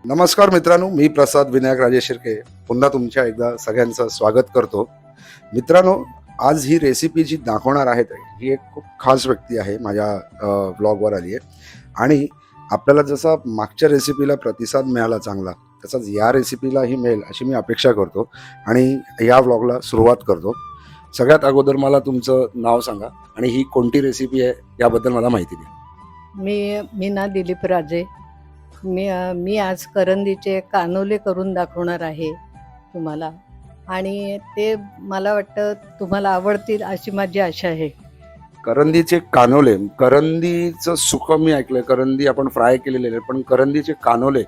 नमस्कार मित्रांनो, मी प्रसाद विनायक राजेश शिर्के पुन्हा तुमच्या एकदा सगळ्यांचं स्वागत करतो. मित्रांनो, आज ही रेसिपी जी दाखवणार आहेत ही एक खूप खास व्यक्ती आहे माझ्या व्लॉगवर आली आहे. आणि आपल्याला जसा मागच्या रेसिपीला प्रतिसाद मिळाला चांगला, तसाच या रेसिपीलाही मिळेल अशी मी अपेक्षा करतो आणि या व्लॉगला सुरुवात करतो. सगळ्यात अगोदर मला तुमचं नाव सांगा आणि ही कोणती रेसिपी आहे याबद्दल मला माहिती द्या. मीना दिलीप राजे. मी आज करंदीचे कानोले करून दाखवणार आहे तुम्हाला, आणि ते मला वाटतं तुम्हाला आवडतील अशी माझी आशा आहे. करंदीचे कानोले, करंदीचं सुकं मी ऐकलंय, करंदी आपण फ्राय केलेले आहे, पण करंदीचे कानोले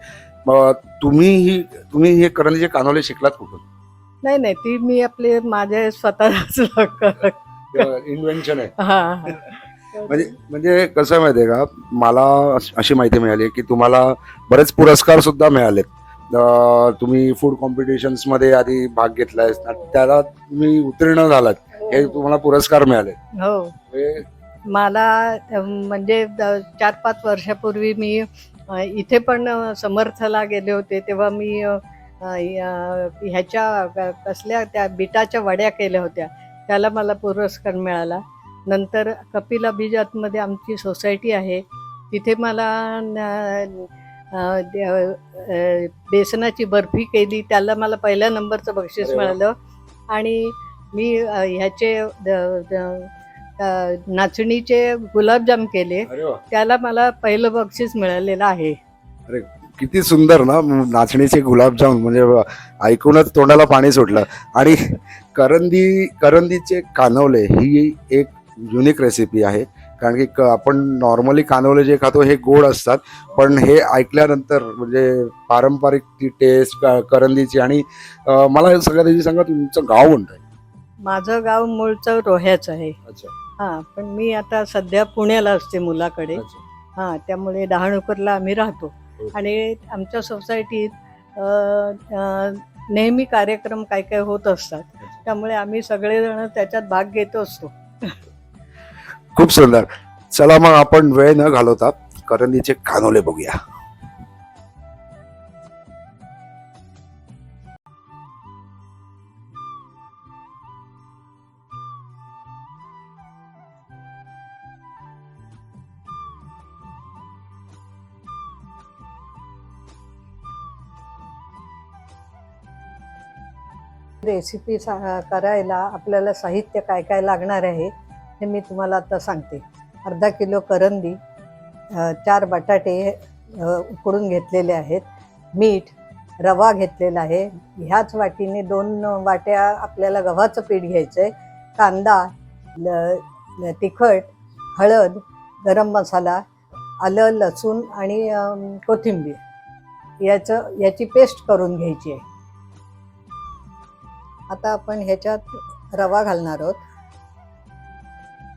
तुम्ही हे करंदीचे कानोले शिकलात कुठून? नाही, ती मी आपले माझे स्वतःच इन्व्हेन्शन आहे. हा. म्हणजे कसं माहितीये का, मला अशी माहिती मिळाली की तुम्हाला बरेच पुरस्कार सुद्धा मिळालेत. तुम्ही फूड कॉम्पिटिशन्स मध्ये आधी भाग घेतलाय, त्याला तुम्ही उत्तीर्ण झालात, हे तुम्हाला पुरस्कार मिळाले. हो, मला म्हणजे 4-5 वर्षापूर्वी मी इथे पण समर्थला गेले होते, तेव्हा मी ह्याच्या कसल्या त्या बिटाच्या वड्या केल्या होत्या, त्याला मला पुरस्कार मिळाला. नंतर कपिल अभिजातमध्ये आमची सोसायटी आहे, तिथे मला बेसनाची बर्फी केली, त्याला मला पहिल्या नंबरचं बक्षीस मिळालं. आणि मी ह्याचे नाचणीचे गुलाबजाम केले, त्याला मला पहिलं बक्षीस मिळालेलं आहे. अरे किती सुंदर ना, नाचणीचे गुलाबजाम, म्हणजे ऐकूनच तोंडाला पाणी सुटलं. आणि करंदीचे कानवले ही एक युनिक रेसिपी आहे, कारण की आपण नॉर्मली कानवले जे खातो हे गोड असतात, पण हे ऐकल्यानंतर म्हणजे पारंपरिक ती टेस्ट करंदीची. आणि मला सगळ्यात आधी सांगा, तुमचं गाव कोणतं आहे? माझं गाव मूळचं रोह्याचं आहे. अच्छा. हां, पण मी आता सध्या पुण्याला असते मुलाकडे. हां, त्यामुळे डहाणूकरला आम्ही राहतो. आणि आमच्या सोसायटीत नेहमी कार्यक्रम काय होत असतात, त्यामुळे आम्ही सगळेजण त्याच्यात भाग घेत असतो. खूप सुंदर. चला मग आपण वेळ न घालवता करंदीचे कानोले बघूया. रेसिपी करायला आपल्याला साहित्य काय काय लागणार आहे हे मी तुम्हाला आता सांगते. अर्धा किलो करंदी, 4 बटाटे उकडून घेतलेले आहेत, मीठ, रवा घेतलेला आहे, ह्याच वाटीने 2 वाट्या आपल्याला गव्हाचं पीठ घ्यायचं आहे, कांदा, तिखट, हळद, गरम मसाला, आलं, लसूण आणि कोथिंबीर याची पेस्ट करून घ्यायची आहे. आता आपण ह्याच्यात रवा घालणार आहोत,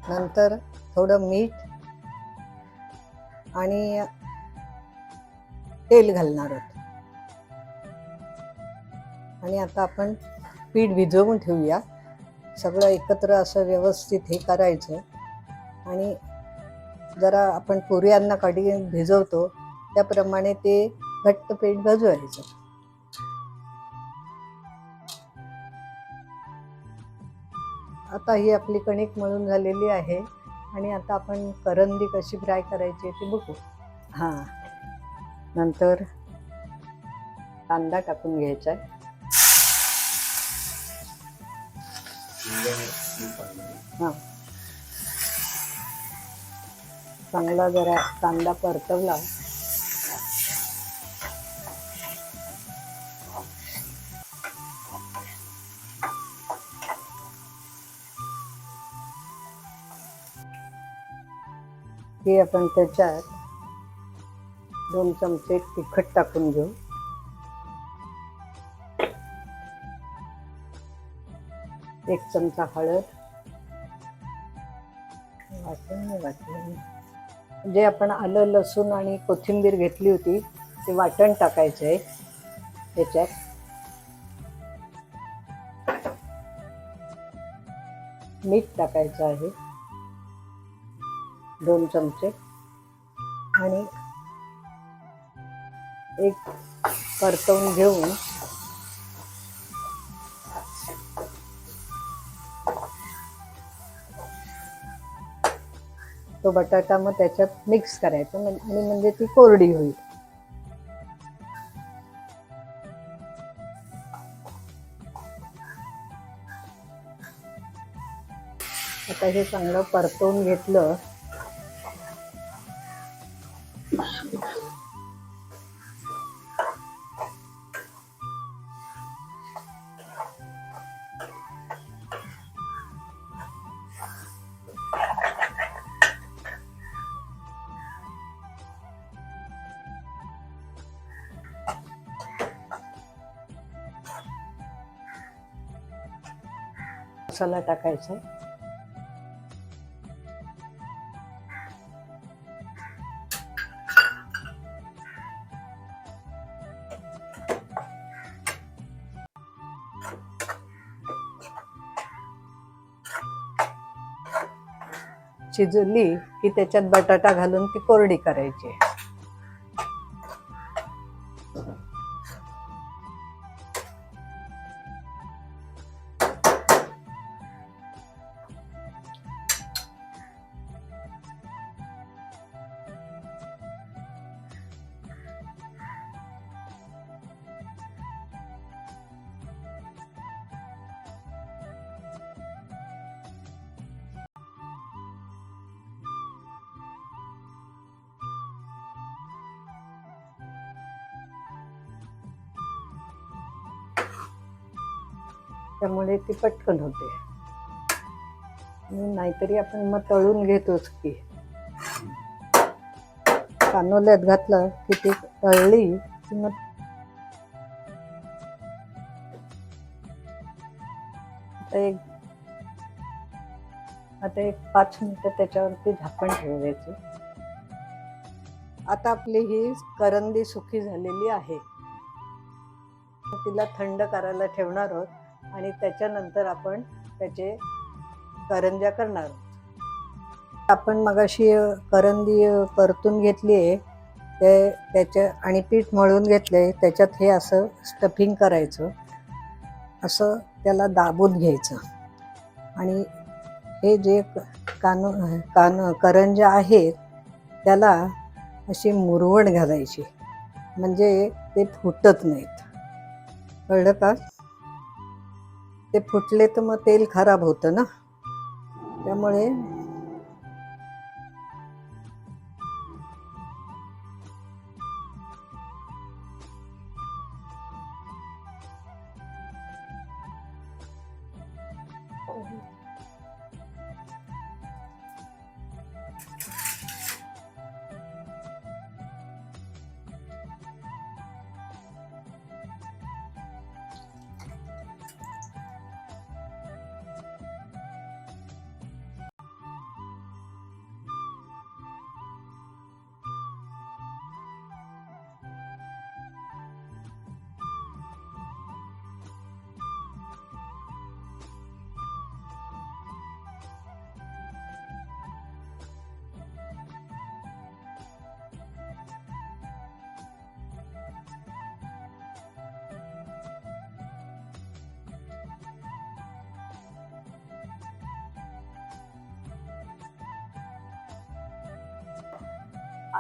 नंतर थोडं मीठ आणि तेल घालणार आहोत. आणि आता आपण पीठ भिजवून ठेवूया. सगळं एकत्र असं व्यवस्थित हे करायचं. आणि जरा आपण पुऱ्यांना कढी भिजवतो त्याप्रमाणे ते घट्ट पीठ भिजवायचं. आता ही आपली कणिक मळून झालेली आहे, आणि आता आपण करंदी कशी फ्राय करायची ते बघू. हां, नंतर कांदा टाकून घ्यायचा आहे. हां, चांगला जरा कांदा परतवला की आपण त्याच्यात 2 चमचे तिखट टाकून घेऊ. एक चमचा हळद, जे आपण आलं, लसूण आणि कोथिंबीर घेतली होती ते वाटण टाकायचं आहे त्याच्यात. मीठ टाकायचं आहे 2 चमचे, आणि 1 परतवून घेऊन तो बटाटा मग त्याच्यात मिक्स करायचा आणि म्हणजे ती कोरडी होईल. आता हे चांगलं परतवून घेतलं मसाला टाकायचा. शिजली की त्याच्यात बटाटा घालून ती कोरडी करायची. त्यामुळे ती पटकन होते. नाहीतरी आपण मग तळून घेतोच की. कानोल्यात घातलं की ती तळली की मग आता एक 5 मिनिटं त्याच्यावरती झाकण ठेवायचं. आता आपली ही करंदी सुकी झालेली आहे. तिला थंड करायला ठेवणार आहोत आणि त्याच्यानंतर आपण त्याचे करंज्या करणार आहोत. आपण मगाशी करंदी परतून घेतली आहे त्याच्या आणि पीठ मळून घेतले. त्याच्यात हे असं स्टफिंग करायचं, असं त्याला दाबून घ्यायचं आणि हे जे करंज्या आहेत त्याला अशी मुरवण घालायची, म्हणजे ते फुटत नाहीत. कळलं का? ते फुटले तर मग तेल खराब होतं ना, त्यामुळे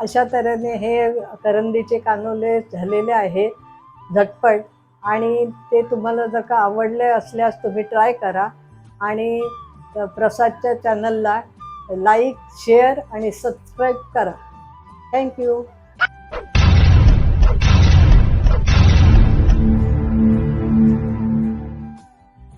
अशा तऱ्हेने हे करंदीचे कानोले झालेले आहेत झटपट. आणि ते तुम्हाला जर का आवडले असल्यास तुम्ही ट्राय करा आणि प्रसादच्या चॅनलला लाईक, शेअर आणि सबस्क्राईब करा. थँक्यू.